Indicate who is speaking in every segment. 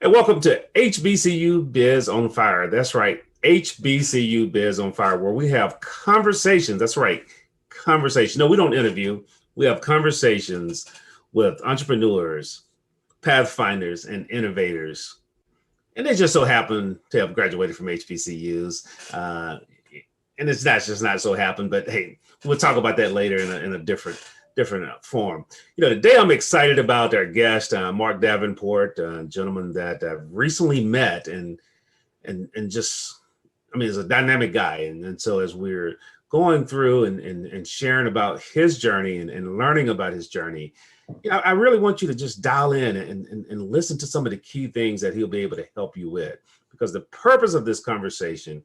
Speaker 1: And welcome to HBCU Biz on Fire. That's right, HBCU Biz on Fire, where we have conversations. That's right, conversation. No, we don't interview. We have conversations with entrepreneurs, pathfinders, and innovators. And they just so happen to have graduated from HBCUs. And it's not just not so happen, but hey, we'll talk about that later in a different form. Today I'm excited about our guest, Marc Davenport, a gentleman that I've recently met, and just, I mean, he's a dynamic guy, and so as we're going through and sharing about his journey and learning about his journey, I really want you to just dial in and listen to some of the key things that he'll be able to help you with, because the purpose of this conversation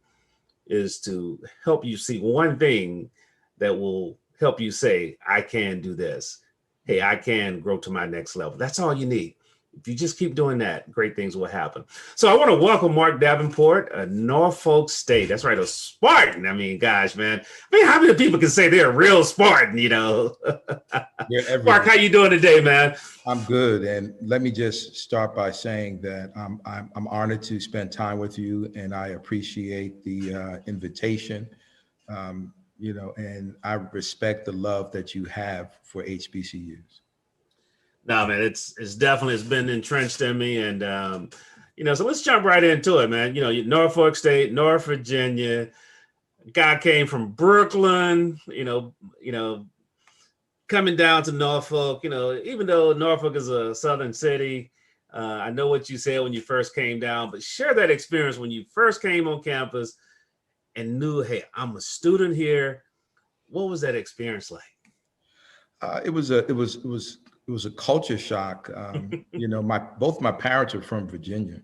Speaker 1: is to help you see one thing that will help you say, I can do this. Hey, I can grow to my next level. That's all you need. If you just keep doing that, great things will happen. So I want to welcome Marc Davenport, a Norfolk State. That's right, a Spartan. I mean, gosh, man. I mean, how many people can say they're a real Spartan, Marc, how you doing today, man?
Speaker 2: I'm good. And let me just start by saying that I'm honored to spend time with you, and I appreciate the invitation. And I respect the love that you have for HBCUs.
Speaker 1: No, man, it's been entrenched in me, and so let's jump right into it, man. Norfolk State, North Virginia. Guy came from Brooklyn, coming down to Norfolk. Even though Norfolk is a southern city, I know what you said when you first came down, but share that experience when you first came on campus and knew, hey, I'm a student here. What was that experience like?
Speaker 2: It was a culture shock. Both my parents are from Virginia.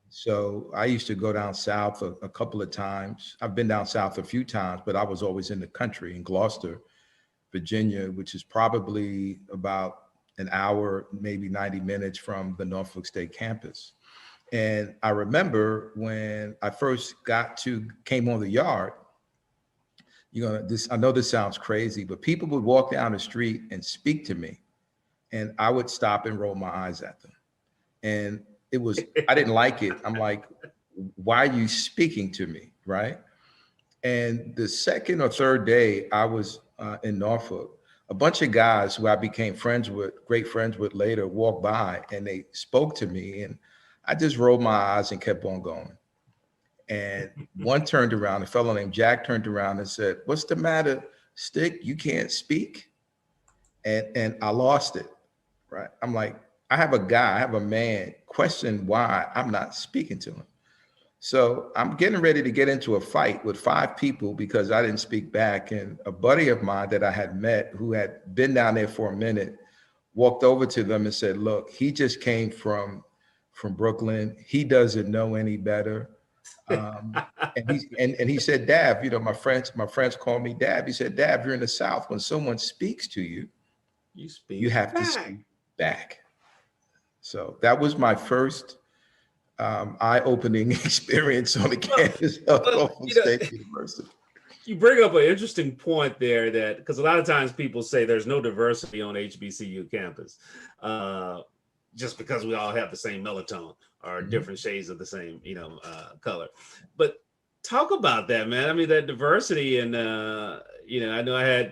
Speaker 2: So I used to go down south a couple of times. I've been down south a few times, but I was always in the country in Gloucester, Virginia, which is probably about an hour, maybe 90 minutes from the Norfolk State campus. And I remember when I first came on the yard, I know this sounds crazy, but people would walk down the street and speak to me, and I would stop and roll my eyes at them. And I didn't like it. I'm like, why are you speaking to me, right? And the second or third day I was in Norfolk, a bunch of guys who I became great friends with later, walked by and they spoke to me, and I just rolled my eyes and kept on going. And one turned around, a fellow named Jack turned around and said, "What's the matter, Stick? You can't speak?" And I lost it, right? I'm like, I have a man question why I'm not speaking to him. So I'm getting ready to get into a fight with 5 people because I didn't speak back. And a buddy of mine that I had met who had been down there for a minute walked over to them and said, "Look, he just came from Brooklyn. He doesn't know any better." And he said, "Dav, my friends call me Dav." He said, "Dav, you're in the South. When someone speaks to you, you have to speak back." So that was my first eye-opening experience on the campus of Norfolk State University.
Speaker 1: You bring up an interesting point there, that because a lot of times people say there's no diversity on HBCU campus, just because we all have the same melatonin or different shades of the same, color. But talk about that, man. I mean, that diversity, and I know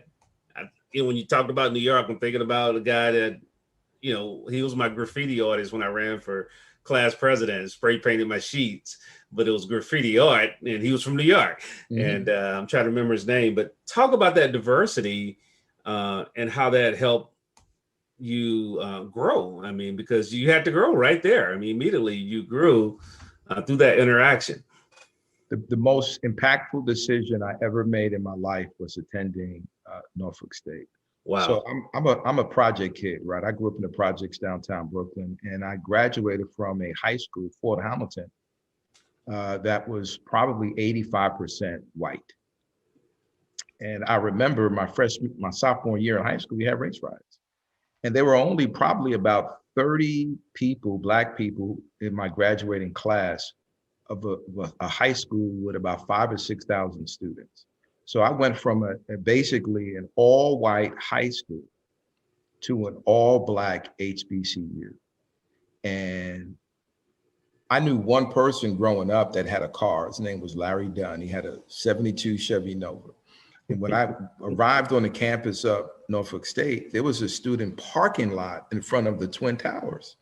Speaker 1: when you talked about New York, I'm thinking about a guy that, he was my graffiti artist when I ran for class president, spray painted my sheets, but it was graffiti art, and he was from New York. And I'm trying to remember his name, but talk about that diversity and how that helped you grow. I mean, because you had to grow right there. I mean, immediately you grew through that interaction.
Speaker 2: The most impactful decision I ever made in my life was attending Norfolk State.
Speaker 1: Wow.
Speaker 2: So I'm a project kid, right? I grew up in the projects downtown Brooklyn, and I graduated from a high school, Fort Hamilton, that was probably 85% white. And I remember my sophomore year in high school, we had race riots, and there were only probably about 30 people, Black people, in my graduating class of a high school with about 5,000 or 6,000 students. So I went from basically an all-white high school to an all-Black HBCU. And I knew one person growing up that had a car. His name was Larry Dunn. He had a 72 Chevy Nova. And when I arrived on the campus of Norfolk State, there was a student parking lot in front of the Twin Towers.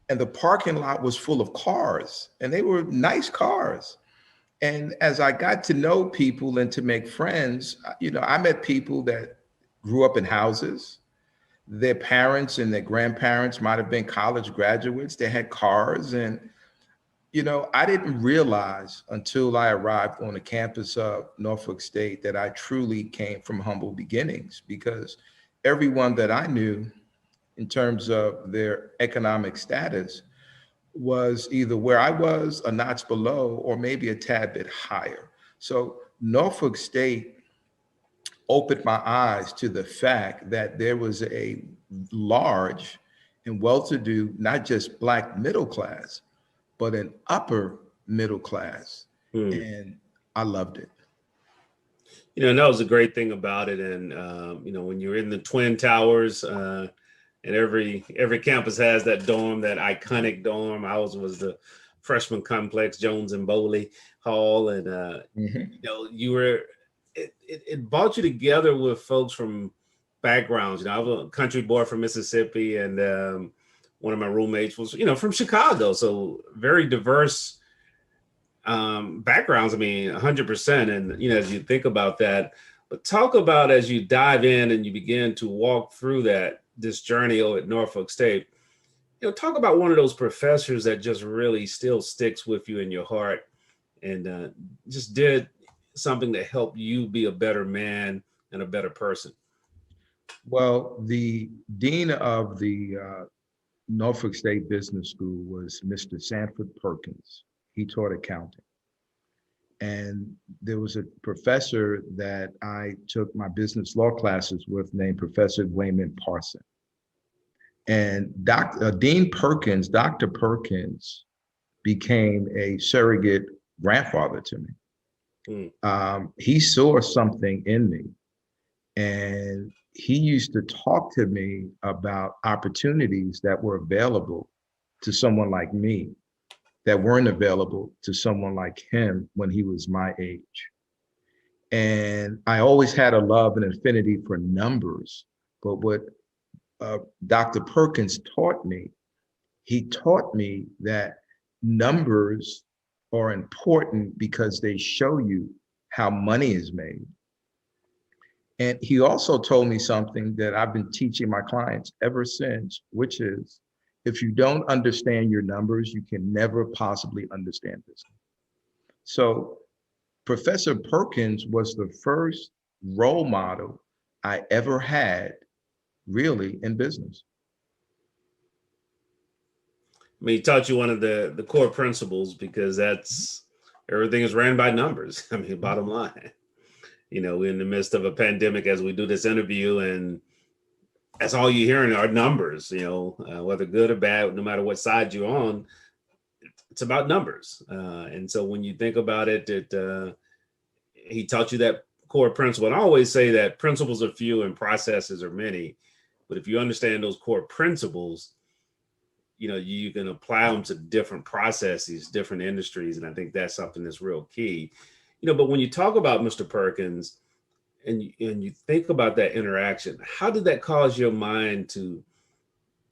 Speaker 2: And the parking lot was full of cars, and they were nice cars. And as I got to know people and to make friends, I met people that grew up in houses. Their parents and their grandparents might have been college graduates. They had cars. And, I didn't realize until I arrived on the campus of Norfolk State that I truly came from humble beginnings, because everyone that I knew in terms of their economic status was either where I was, a notch below, or maybe a tad bit higher. So Norfolk State opened my eyes to the fact that there was a large and well-to-do, not just Black middle class, but an upper middle class. And I loved it.
Speaker 1: And that was a great thing about it. And, when you're in the Twin Towers, and every campus has that dorm, that iconic dorm. Ours was the freshman complex, Jones and Bowley Hall. And, you were, it brought you together with folks from backgrounds. I was a country boy from Mississippi, and one of my roommates was, from Chicago. So very diverse backgrounds. 100%. And, as you think about that, but talk about, as you dive in and you begin to walk through this journey at Norfolk State, talk about one of those professors that just really still sticks with you in your heart, and just did something to help you be a better man and a better person.
Speaker 2: Well, the dean of the Norfolk State Business School was Mr. Sanford Perkins. He taught accounting. And there was a professor that I took my business law classes with named Professor Wayman Parson. And Dean Perkins, Dr. Perkins, became a surrogate grandfather to me. He saw something in me, and he used to talk to me about opportunities that were available to someone like me that weren't available to someone like him when he was my age. And I always had a love and affinity for numbers, but what Dr. Perkins taught me, he taught me that numbers are important because they show you how money is made. And he also told me something that I've been teaching my clients ever since, which is, if you don't understand your numbers, you can never possibly understand business. So Professor Perkins was the first role model I ever had really in business.
Speaker 1: He taught you one of the core principles, because everything is ran by numbers. Bottom line, we're in the midst of a pandemic as we do this interview, and that's all you're hearing are numbers, whether good or bad, no matter what side you're on, it's about numbers. And so when you think about it, he taught you that core principle. And I always say that principles are few and processes are many. But if you understand those core principles, you can apply them to different processes, different industries. And I think that's something that's real key. But when you talk about Mr. Perkins, and you think about that interaction, how did that cause your mind to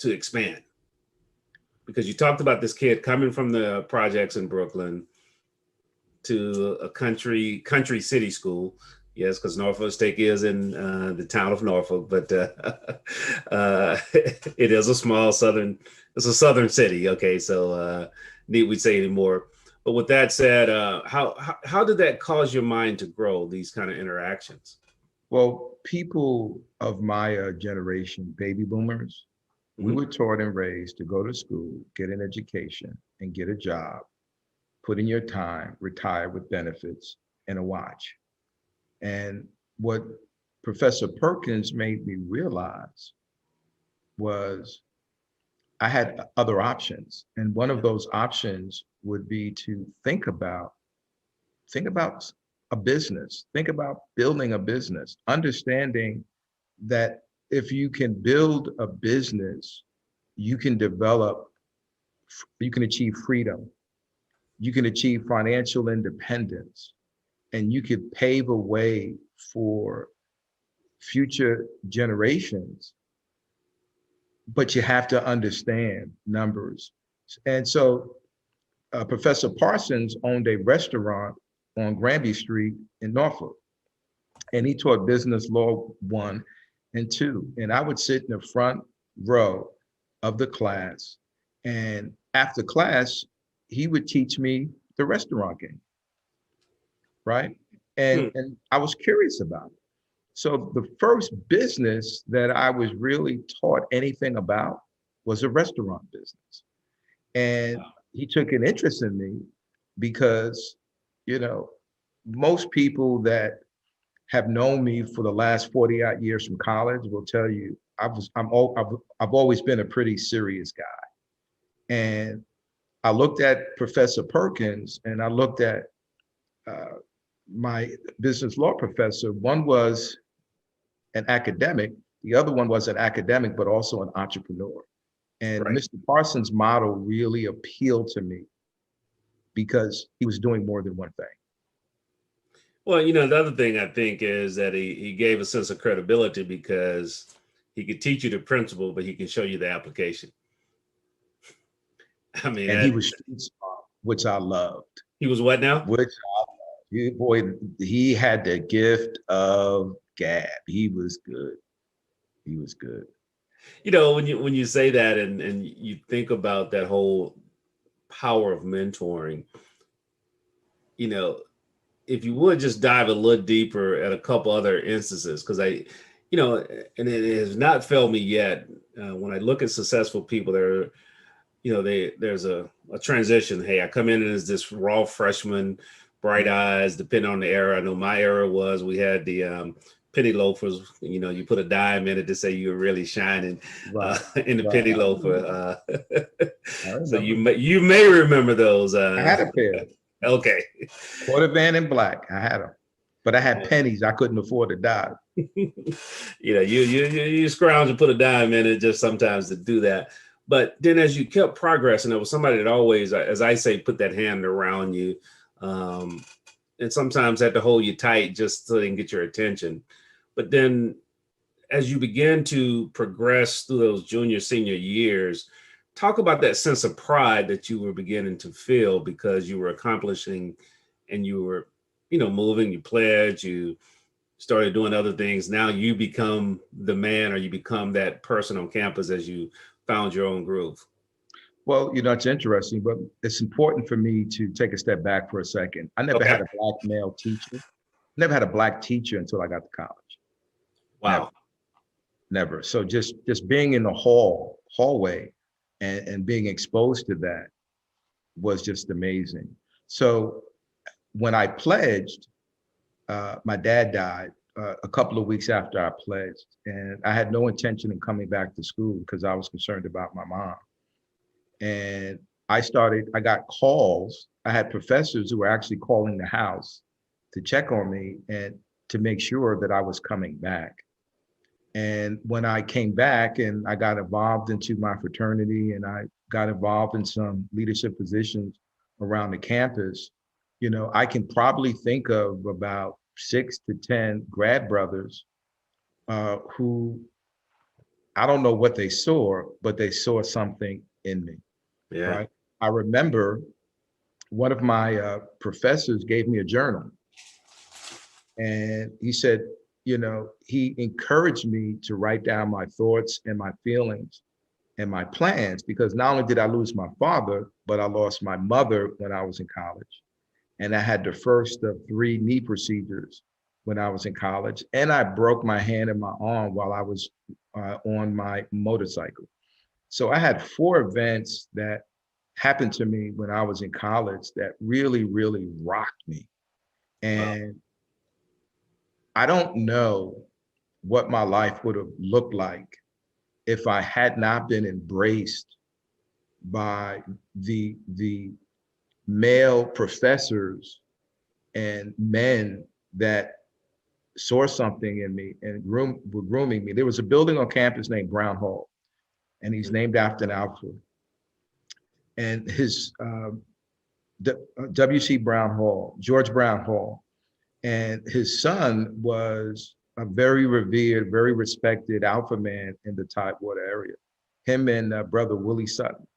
Speaker 1: expand? Because you talked about this kid coming from the projects in Brooklyn to a country city school. Yes, because Norfolk State is in the town of Norfolk, but it is a small southern city. Okay, so need we say anymore? But with that said, how did that cause your mind to grow, these kind of interactions?
Speaker 2: Well, people of my generation, baby boomers, we were taught and raised to go to school, get an education, and get a job, put in your time, retire with benefits and a watch. And what Professor Perkins made me realize was I had other options. And one of those options would be to think about a business, think about building a business, understanding that if you can build a business, you can develop you can achieve freedom, you can achieve financial independence, and you could pave a way for future generations, but you have to understand numbers. And so Professor Parsons owned a restaurant on Granby Street in Norfolk, and he taught business law 1 and 2. And I would sit in the front row of the class, and after class, he would teach me the restaurant game, right? And I was curious about it. So the first business that I was really taught anything about was a restaurant business. And he took an interest in me because, you know, most people that have known me for the last 40 odd years from college will tell you I've always been a pretty serious guy. And I looked at Professor Perkins and I looked at my business law professor. One was an academic, the other one was an academic, but also an entrepreneur. And
Speaker 1: Right.
Speaker 2: Mr. Parsons' model really appealed to me because he was doing more than one thing.
Speaker 1: Well, you know, the other thing I think is that he gave a sense of credibility because he could teach you the principle, but he can show you the application. I mean,
Speaker 2: And he was street smart, which I loved.
Speaker 1: he was what now?
Speaker 2: Which I loved. Boy, he had the gift of gab. He was good. He was good.
Speaker 1: You know, when you say that and you think about that whole power of mentoring, you know, if you would just dive a little deeper at a couple other instances, because you know, and it has not failed me yet. When I look at successful people, you know, there's a transition. Hey, I come in as this raw freshman, bright eyes, depending on the era. I know my era was, we had the penny loafers, you know, you put a dime in it to say you were really shining in the penny loafer. So you may remember those.
Speaker 2: I had a pair.
Speaker 1: Okay.
Speaker 2: Quarter van in black. I had them, but I had pennies. I couldn't afford a dime.
Speaker 1: You know, you scrounge and put a dime in it just sometimes to do that. But then as you kept progressing, there was somebody that always, as I say, put that hand around you, and sometimes had to hold you tight just so they can get your attention. But then as you begin to progress through those junior, senior years, talk about that sense of pride that you were beginning to feel because you were accomplishing and you were, you know, moving, you pledged, you started doing other things. Now you become the man, or you become that person on campus as you found your own groove.
Speaker 2: Well, you know, it's interesting, but it's important for me to take a step back for a second. I never had a black male teacher. Never had a black teacher until I got to college.
Speaker 1: Wow.
Speaker 2: Never. So just being in the hallway and being exposed to that was just amazing. So when I pledged, my dad died a couple of weeks after I pledged, and I had no intention of coming back to school because I was concerned about my mom. And I got calls. I had professors who were actually calling the house to check on me and to make sure that I was coming back. And when I came back and I got involved into my fraternity and I got involved in some leadership positions around the campus, you know, I can probably think of about 6 to 10 grad brothers who, I don't know what they saw, but they saw something in me.
Speaker 1: Yeah.
Speaker 2: Right. I remember one of my professors gave me a journal, and he said, you know, he encouraged me to write down my thoughts and my feelings and my plans, because not only did I lose my father, but I lost my mother when I was in college. And I had the first of 3 knee procedures when I was in college. And I broke my hand and my arm while I was on my motorcycle. So I had 4 events that happened to me when I was in college that really, really rocked me. And I don't know what my life would have looked like if I had not been embraced by the male professors and men that saw something in me and were grooming me. There was a building on campus named Brown Hall, and he's named after an outfield. and his W.C. Brown Hall, George Brown Hall, and his son was a very revered, very respected alpha man in the Tidewater area. Him and brother Willie Sutton,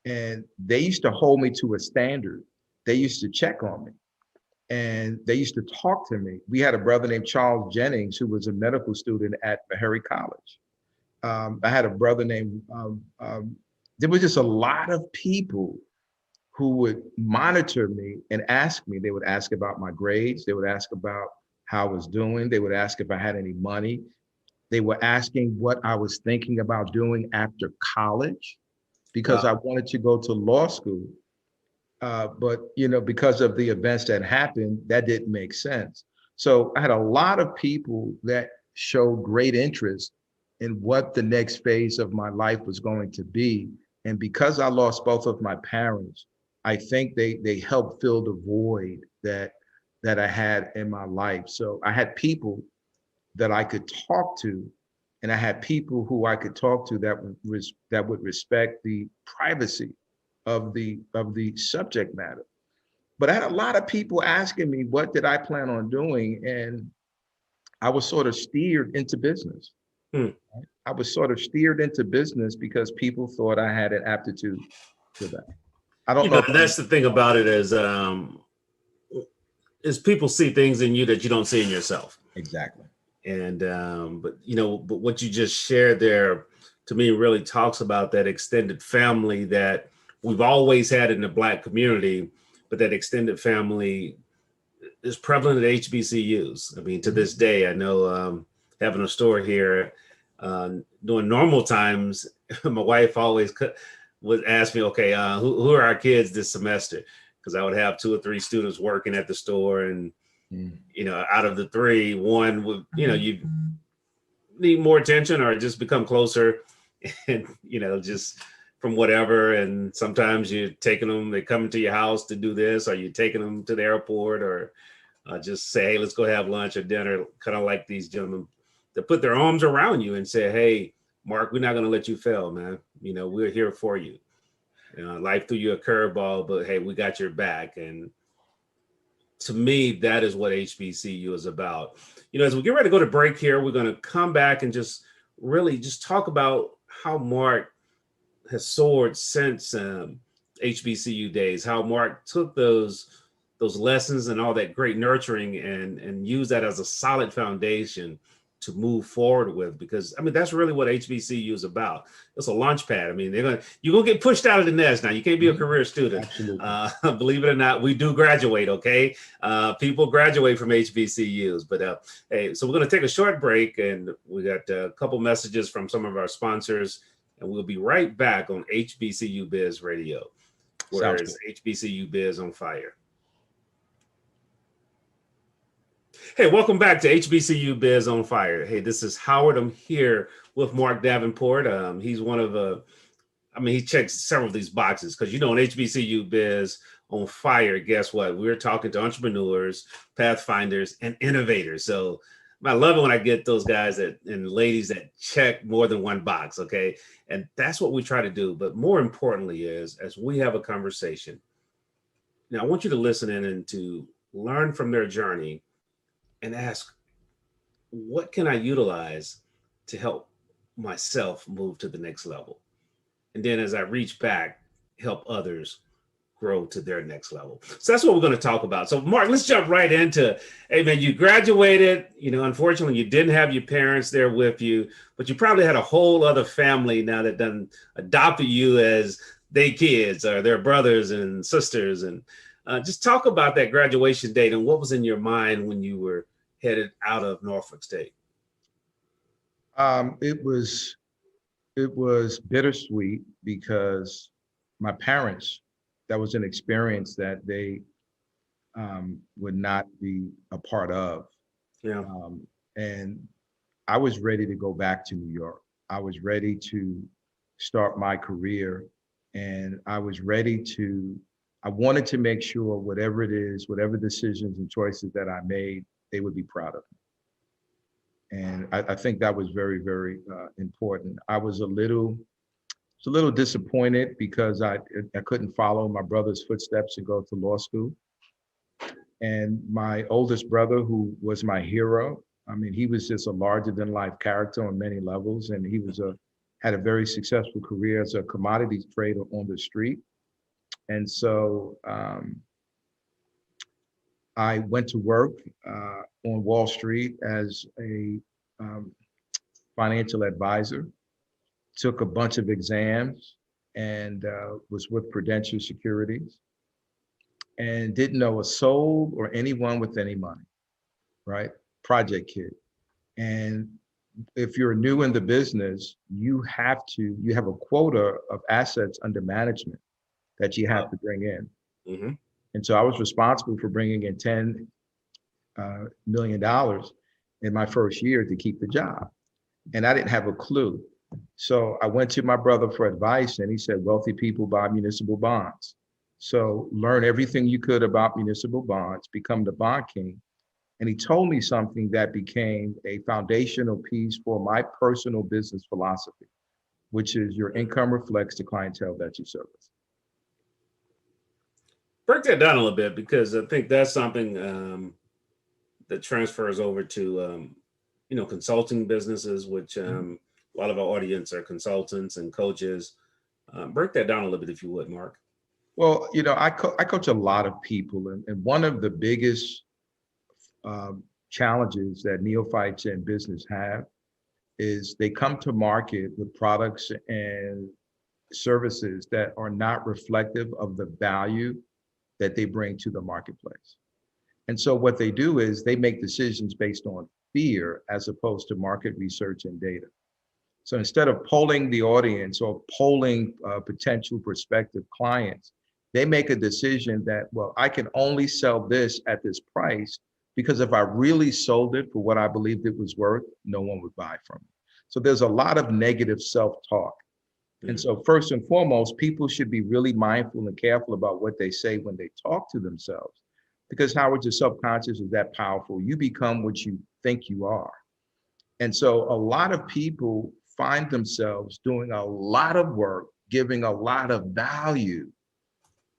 Speaker 2: and they used to hold me to a standard. They used to check on me, and they used to talk to me. We had a brother named Charles Jennings who was a medical student at Meharry College. I had a brother named, there was just a lot of people who would monitor me and ask me. They would ask about my grades. They would ask about how I was doing. They would ask if I had any money. They were asking what I was thinking about doing after college, because I wanted to go to law school. But because of the events that happened, that didn't make sense. So I had a lot of people that showed great interest in what the next phase of my life was going to be. And because I lost both of my parents, I think they helped fill the void that I had in my life. So I had people that I could talk to, and I had people who I could talk to that would respect the privacy of the subject matter. But I had a lot of people asking me, what did I plan on doing? And I was sort of steered into business. I was sort of steered into business because people thought I had an aptitude for that. I don't know.
Speaker 1: That's the thing about it is people see things in you that you don't see in yourself.
Speaker 2: Exactly.
Speaker 1: And but what you just shared there to me really talks about that extended family that we've always had in the Black community, but that extended family is prevalent at HBCUs. I mean, to this day, I know having a store here during normal times, my wife always would ask me, okay, who are our kids this semester? Because I would have 2 or 3 students working at the store, and out of the 3, one would, you need more attention or just become closer, and just from whatever. And sometimes you're taking them, they come to your house to do this, or you're taking them to the airport, or just say, hey, let's go have lunch or dinner. Kind of like these gentlemen that put their arms around you and say, hey, Mark, we're not going to let you fail, man. We're here for you. Life threw you a curveball, but hey, we got your back. And to me, that is what HBCU is about. As we get ready to go to break here, we're going to come back and just really just talk about how Mark has soared since HBCU days, how Mark took those lessons and all that great nurturing and used that as a solid foundation to move forward with, because that's really what HBCU is about. It's a launch pad. you're gonna get pushed out of the nest now. You can't be a career student. Believe it or not, we do graduate. Okay, people graduate from HBCUs. But hey, so we're gonna take a short break, and we got a couple messages from some of our sponsors, and we'll be right back on HBCU Biz Radio, where it's HBCU Biz on Fire. Hey, welcome back to HBCU Biz on Fire. Hey, this is Howard. I'm here with Marc Davenport. He's one of he checks several of these boxes because, on HBCU Biz on Fire, guess what? We're talking to entrepreneurs, pathfinders, and innovators. So I love it when I get those guys and ladies that check more than one box, okay? And that's what we try to do. But more importantly is, as we have a conversation, now I want you to listen in and to learn from their journey and ask, what can I utilize to help myself move to the next level? And then as I reach back, help others grow to their next level. So that's what we're going to talk about. So Mark, let's jump right into, hey man, you graduated, unfortunately you didn't have your parents there with you, but you probably had a whole other family now that done adopted you as their kids or their brothers and sisters. And just talk about that graduation date and what was in your mind when you were headed out of Norfolk State.
Speaker 2: It was bittersweet because my parents, that was an experience that they would not be a part of.
Speaker 1: Yeah.
Speaker 2: And I was ready to go back to New York. I was ready to start my career, and I wanted to make sure whatever it is, whatever decisions and choices that I made, they would be proud of me. And I think that was very, very important. I was a little was a little disappointed because I couldn't follow my brother's footsteps and go to law school. And my oldest brother, who was my hero, I mean, he was just a larger than life character on many levels. And he had a very successful career as a commodities trader on the street. And so I went to work on Wall Street as a financial advisor, took a bunch of exams, and was with Prudential Securities, and didn't know a soul or anyone with any money, right? Project kid. And if you're new in the business, you have a quota of assets under management that you have to bring in.
Speaker 1: Mm-hmm.
Speaker 2: And so I was responsible for bringing in $10 million in my first year to keep the job. And I didn't have a clue. So I went to my brother for advice, and he said, wealthy people buy municipal bonds. So learn everything you could about municipal bonds, become the bond king. And he told me something that became a foundational piece for my personal business philosophy, which is your income reflects the clientele that you service.
Speaker 1: Break that down a little bit, because I think that's something that transfers over to, consulting businesses, which a lot of our audience are consultants and coaches. Break that down a little bit, if you would, Mark.
Speaker 2: Well, I coach a lot of people, and one of the biggest challenges that neophytes in business have is they come to market with products and services that are not reflective of the value that they bring to the marketplace. And so what they do is they make decisions based on fear as opposed to market research and data. So instead of polling the audience or polling potential prospective clients, they make a decision that, well, I can only sell this at this price because if I really sold it for what I believed it was worth, no one would buy from it. So there's a lot of negative self-talk. And so first and foremost, people should be really mindful and careful about what they say when they talk to themselves, because Howard, your subconscious is that powerful. You become what you think you are. And so a lot of people find themselves doing a lot of work, giving a lot of value,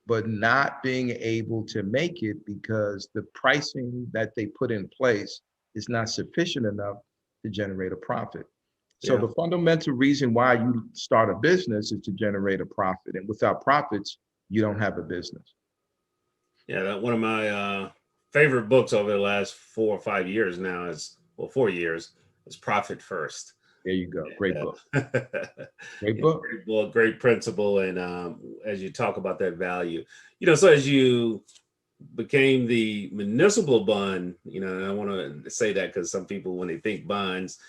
Speaker 2: but not being able to make it because the pricing that they put in place is not sufficient enough to generate a profit. So the fundamental reason why you start a business is to generate a profit. And without profits, you don't have a business.
Speaker 1: Yeah, one of my favorite books over the last 4 or 5 years now 4 years, is Profit First.
Speaker 2: There you go. Great book. Great book.
Speaker 1: Great book, great principle. And as you talk about that value, so as you became the municipal bond, and I want to say that because some people, when they think bonds,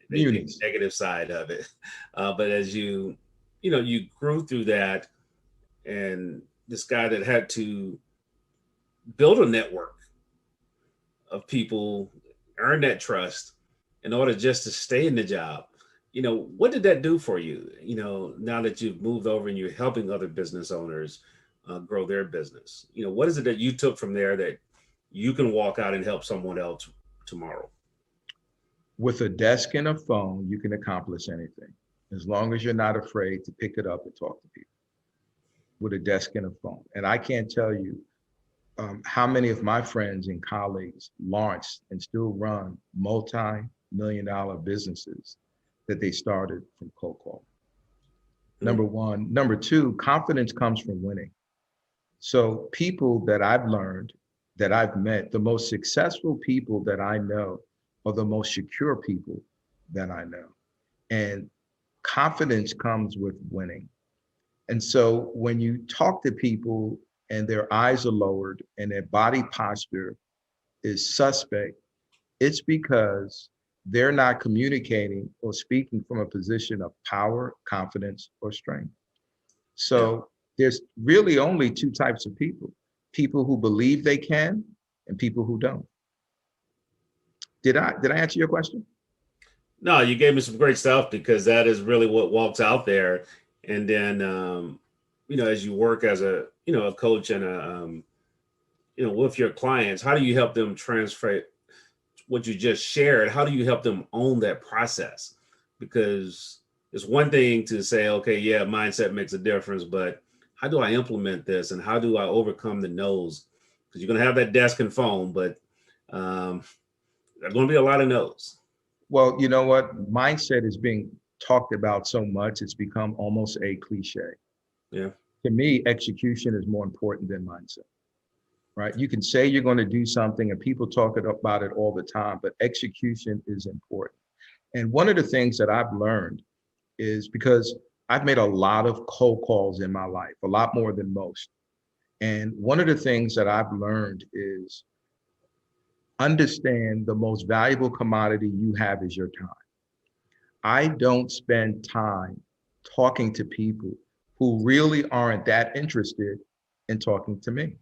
Speaker 1: they think the negative side of it. But as you grew through that, and this guy that had to build a network of people, earn that trust in order just to stay in the job. What did that do for you? Now that you've moved over and you're helping other business owners grow their business, what is it that you took from there that you can walk out and help someone else tomorrow?
Speaker 2: With a desk and a phone, you can accomplish anything, as long as you're not afraid to pick it up and talk to people. With a desk and a phone. And I can't tell you how many of my friends and colleagues launched and still run multi-million-dollar businesses that they started from cold call. Number one. Number two, confidence comes from winning. So people that I've learned, that I've met, the most successful people that I know are the most secure people that I know. And confidence comes with winning. And so when you talk to people and their eyes are lowered and their body posture is suspect, it's because they're not communicating or speaking from a position of power, confidence, or strength. So there's really only two types of people: people who believe they can and people who don't. Did I answer your question?
Speaker 1: No, you gave me some great stuff, because that is really what walks out there. And then, as you work as a coach and with your clients, how do you help them transfer what you just shared? How do you help them own that process? Because it's one thing to say, okay, yeah, mindset makes a difference, but how do I implement this and how do I overcome the no's? Because you're going to have that desk and phone, but there's going to be a lot of no's.
Speaker 2: Well, you know what? Mindset is being talked about so much, it's become almost a cliche.
Speaker 1: Yeah.
Speaker 2: To me, execution is more important than mindset, right? You can say you're going to do something and people talk about it all the time, but execution is important. And one of the things that I've learned is because I've made a lot of cold calls in my life, a lot more than most. And one of the things that I've learned is understand the most valuable commodity you have is your time. I don't spend time talking to people who really aren't that interested in talking to me.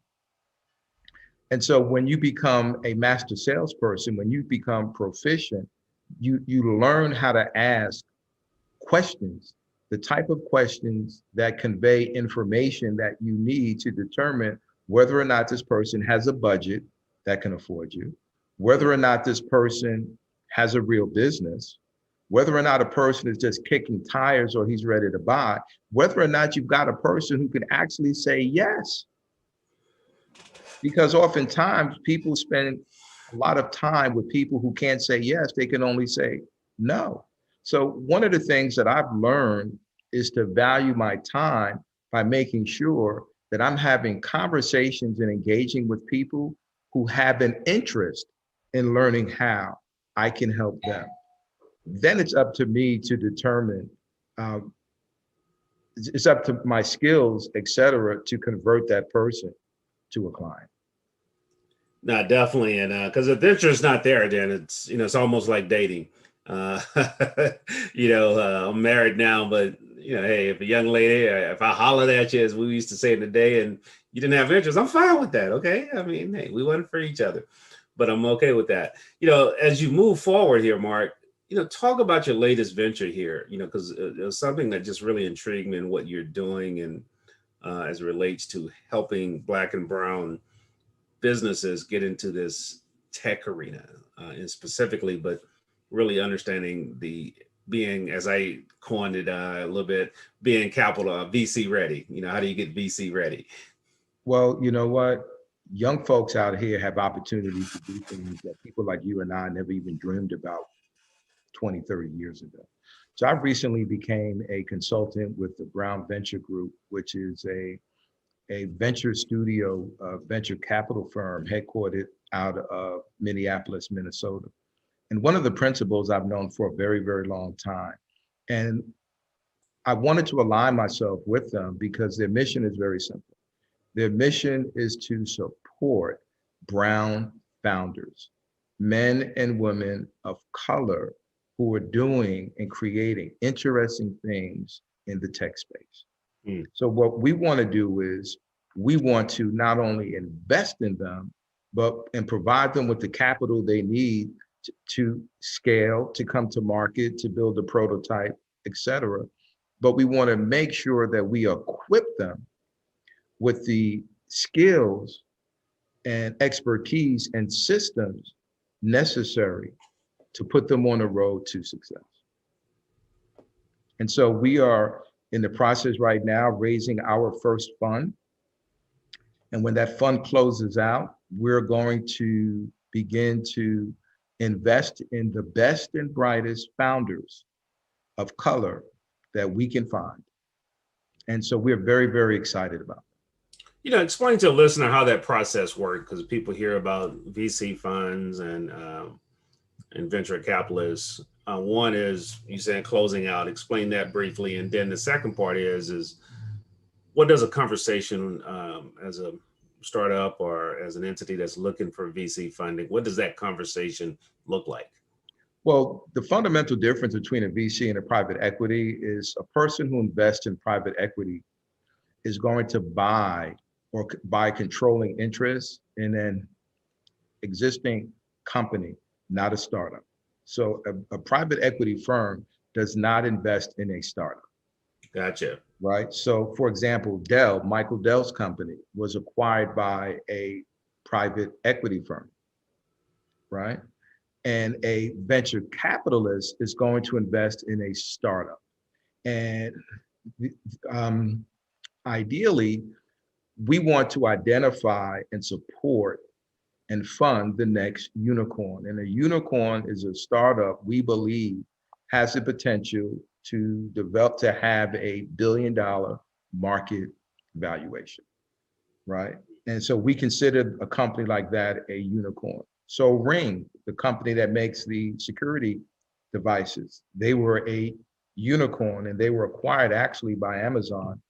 Speaker 2: And so when you become a master salesperson, when you become proficient, you learn how to ask questions, the type of questions that convey information that you need to determine whether or not this person has a budget that can afford you, whether or not this person has a real business, whether or not a person is just kicking tires or he's ready to buy, whether or not you've got a person who can actually say yes. Because oftentimes people spend a lot of time with people who can't say yes, they can only say no. So one of the things that I've learned is to value my time by making sure that I'm having conversations and engaging with people who have an interest in learning how I can help them. Then it's up to me to determine, it's up to my skills, et cetera, to convert that person to a client.
Speaker 1: No, definitely. And because if the interest's not there, then it's almost like dating. Uh, I'm married now, but hey, if a young lady, if I hollered at you, as we used to say in the day, and you didn't have interest, I'm fine with that. Okay. I mean, hey, we wasn't for each other, but I'm okay with that. As you move forward here, Mark, talk about your latest venture here, because it was something that just really intrigued me in what you're doing and as it relates to helping Black and brown businesses get into this tech arena and specifically, but really understanding the being, as I coined it a little bit, being capital VC ready. How do you get VC ready?
Speaker 2: Well, you know what? Young folks out here have opportunities to do things that people like you and I never even dreamed about 20, 30 years ago. So I've recently became a consultant with the Brown Venture Group, which is a venture studio, venture capital firm headquartered out of Minneapolis, Minnesota. And one of the principals I've known for a very, very long time. And I wanted to align myself with them because their mission is very simple. Their mission is to support brown founders, men and women of color who are doing and creating interesting things in the tech space. So what we want to do is we want to not only invest in them, and provide them with the capital they need to scale, to come to market, to build a prototype, et cetera. But we want to make sure that we equip them with the skills and expertise and systems necessary to put them on a road to success. And so we are in the process right now raising our first fund. And when that fund closes out, we're going to begin to invest in the best and brightest founders of color that we can find. And so we're very, very excited about it.
Speaker 1: Explain to a listener how that process works, because people hear about VC funds and venture capitalists. One is you saying closing out. Explain that briefly, and then the second part is what does a conversation as a startup or as an entity that's looking for VC funding? What does that conversation look like?
Speaker 2: Well, the fundamental difference between a VC and a private equity is a person who invests in private equity is going to buy controlling interest in an existing company, not a startup. So a private equity firm does not invest in a startup.
Speaker 1: Gotcha.
Speaker 2: Right. So for example, Michael Dell's company was acquired by a private equity firm. Right. And a venture capitalist is going to invest in a startup. And ideally, we want to identify and support and fund the next unicorn. And a unicorn is a startup we believe has the potential to develop to have $1 billion market valuation, right? And so we consider a company like that a unicorn. So Ring, the company that makes the security devices, they were a unicorn, and they were acquired actually by Amazon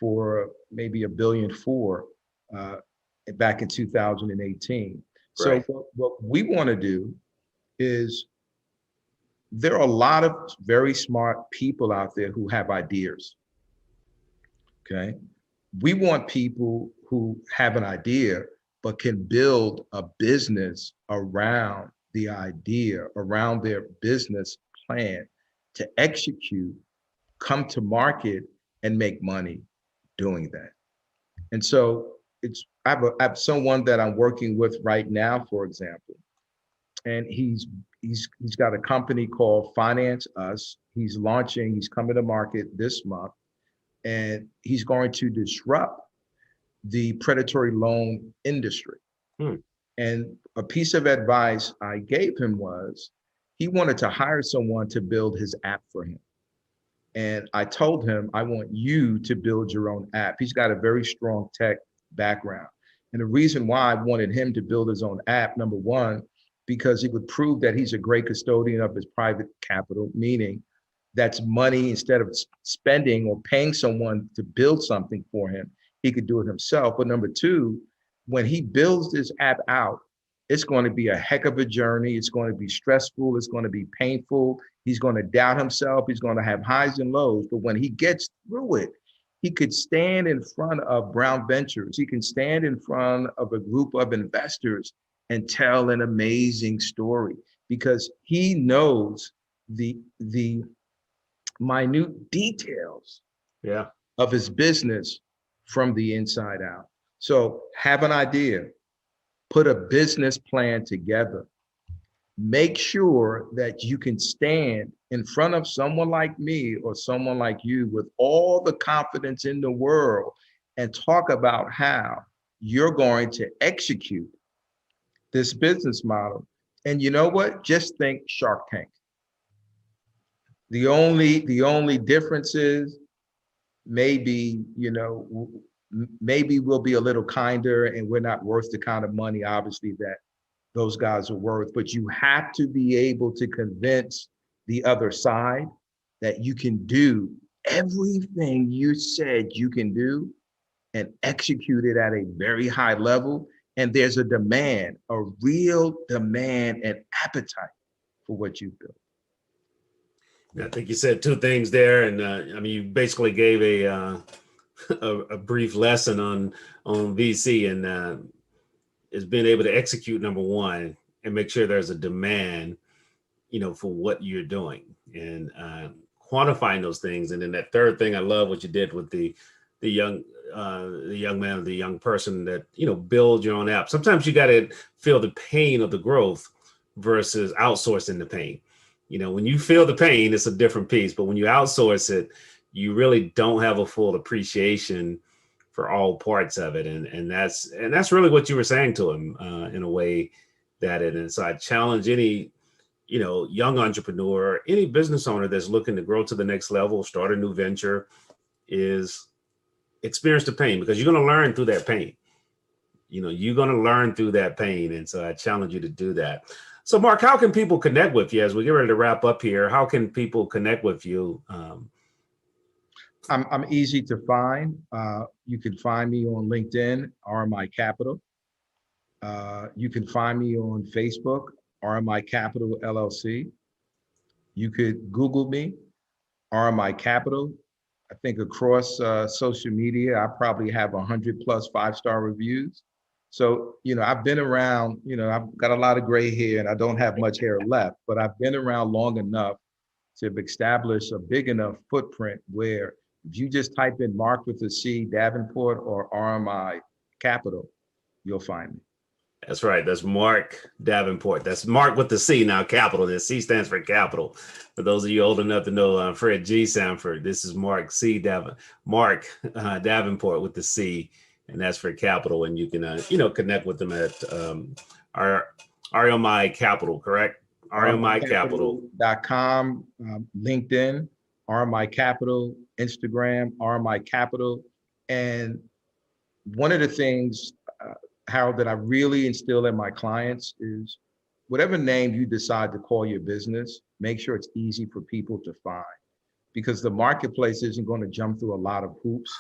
Speaker 2: for maybe $1.4 billion back in 2018. So
Speaker 1: Right.
Speaker 2: what we want to do is, there are a lot of very smart people out there who have ideas. Okay. We want people who have an idea, but can build a business around the idea, around their business plan to execute, come to market, and make money doing that. And so I have someone that I'm working with right now, for example, and he's got a company called Finance Us. He's coming to market this month, and he's going to disrupt the predatory loan industry.
Speaker 1: Hmm.
Speaker 2: And a piece of advice I gave him was, he wanted to hire someone to build his app for him. And I told him, I want you to build your own app. He's got a very strong tech background. And the reason why I wanted him to build his own app, number one, because it would prove that he's a great custodian of his private capital, meaning that's money, instead of spending or paying someone to build something for him, he could do it himself. But number two, when he builds this app out, it's going to be a heck of a journey. It's going to be stressful. It's going to be painful. He's going to doubt himself. He's going to have highs and lows. But when he gets through it, he could stand in front of Brown Ventures. He can stand in front of a group of investors and tell an amazing story, because he knows the minute details
Speaker 1: Yeah.
Speaker 2: of his business from the inside out. So have an idea, put a business plan together, make sure that you can stand in front of someone like me or someone like you with all the confidence in the world and talk about how you're going to execute this business model. And you know what? Just think Shark Tank. The only difference is, maybe, maybe we'll be a little kinder, and we're not worth the kind of money, obviously, that those guys are worth. But you have to be able to convince the other side that you can do everything you said you can do and execute it at a very high level. And there's a demand, a real demand and appetite for what you built.
Speaker 1: I think you said two things there, and I mean, you basically gave a brief lesson on VC, and is being able to execute, number one, and make sure there's a demand, for what you're doing, and quantifying those things. And then that third thing, I love what you did with the young man or the young person that build your own app. Sometimes you got to feel the pain of the growth versus outsourcing the pain. When you feel the pain, it's a different piece. But when you outsource it, you really don't have a full appreciation for all parts of it. And that's really what you were saying to him in a way that it. And so I challenge any, young entrepreneur, any business owner that's looking to grow to the next level, start a new venture, is experience the pain, because you're going to learn through that pain. You're going to learn through that pain. And so I challenge you to do that. So, Marc, how can people connect with you as we get ready to wrap up here? How can people connect with you?
Speaker 2: I'm easy to find. You can find me on LinkedIn, RMI Capital. You can find me on Facebook, RMI Capital LLC. You could Google me, RMI Capital. I think across social media, I probably have 100 plus 5-star reviews. So, I've been around, I've got a lot of gray hair and I don't have much hair left, but I've been around long enough to establish a big enough footprint where if you just type in Marc with a C, Davenport, or RMI Capital, you'll find me.
Speaker 1: That's right. That's Marc Davenport. That's Mark with the C now, capital. The C stands for capital. For those of you old enough to know Fred G. Sanford, this is Marc Davenport with the C, and that's for capital. And you can, connect with them at our RMI Capital, correct? RMI Capital.
Speaker 2: RMIcapital.com, LinkedIn, RMI Capital, Instagram, RMI Capital. And one of the things, Harold, that I really instill in my clients is whatever name you decide to call your business, make sure it's easy for people to find, because the marketplace isn't going to jump through a lot of hoops.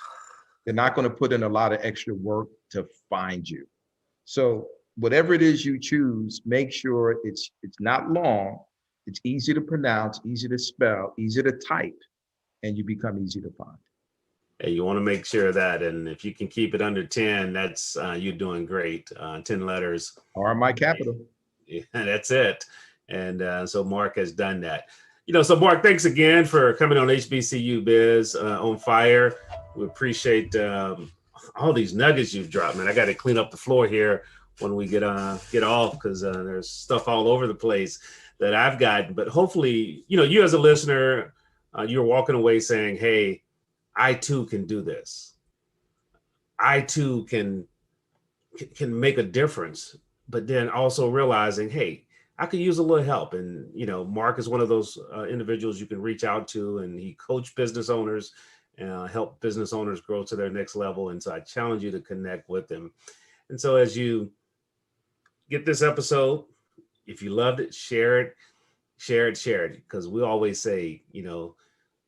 Speaker 2: They're not going to put in a lot of extra work to find you. So whatever it is you choose, make sure it's not long, it's easy to pronounce, easy to spell, easy to type, and you become easy to find.
Speaker 1: Hey, you want to make sure of that, and if you can keep it under 10, that's you're doing great. 10 letters.
Speaker 2: RMI Capital.
Speaker 1: Yeah, that's it. And so Marc has done that. So Marc, thanks again for coming on HBCU Biz on Fire. We appreciate all these nuggets you've dropped, man. I got to clean up the floor here when we get off, because there's stuff all over the place that I've gotten. But hopefully, you as a listener, you're walking away saying, hey, I too can do this. I too can make a difference, but then also realizing, hey, I could use a little help. And, Marc is one of those individuals you can reach out to, and he coach business owners, help business owners grow to their next level. And so I challenge you to connect with him. And so as you get this episode, if you loved it, share it, because we always say,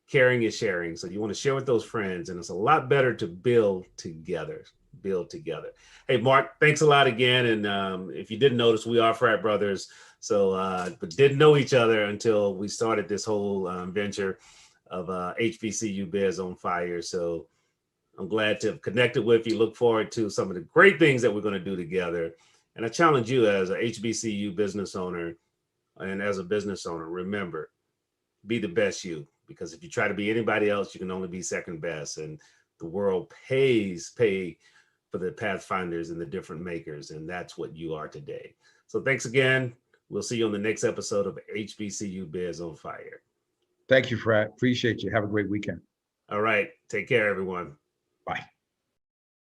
Speaker 1: caring is sharing. So you want to share with those friends, and it's a lot better to build together. Hey, Marc, thanks a lot again. And if you didn't notice, we are frat brothers. So, but didn't know each other until we started this whole venture of HBCU Biz on Fire. So I'm glad to have connected with you. Look forward to some of the great things that we're going to do together. And I challenge you as a HBCU business owner and as a business owner, remember, be the best you. Because if you try to be anybody else, you can only be second best. And the world pay for the pathfinders and the different makers. And that's what you are today. So thanks again. We'll see you on the next episode of HBCU Biz on Fire.
Speaker 2: Thank you, Fred. Appreciate you. Have a great weekend.
Speaker 1: All right. Take care, everyone.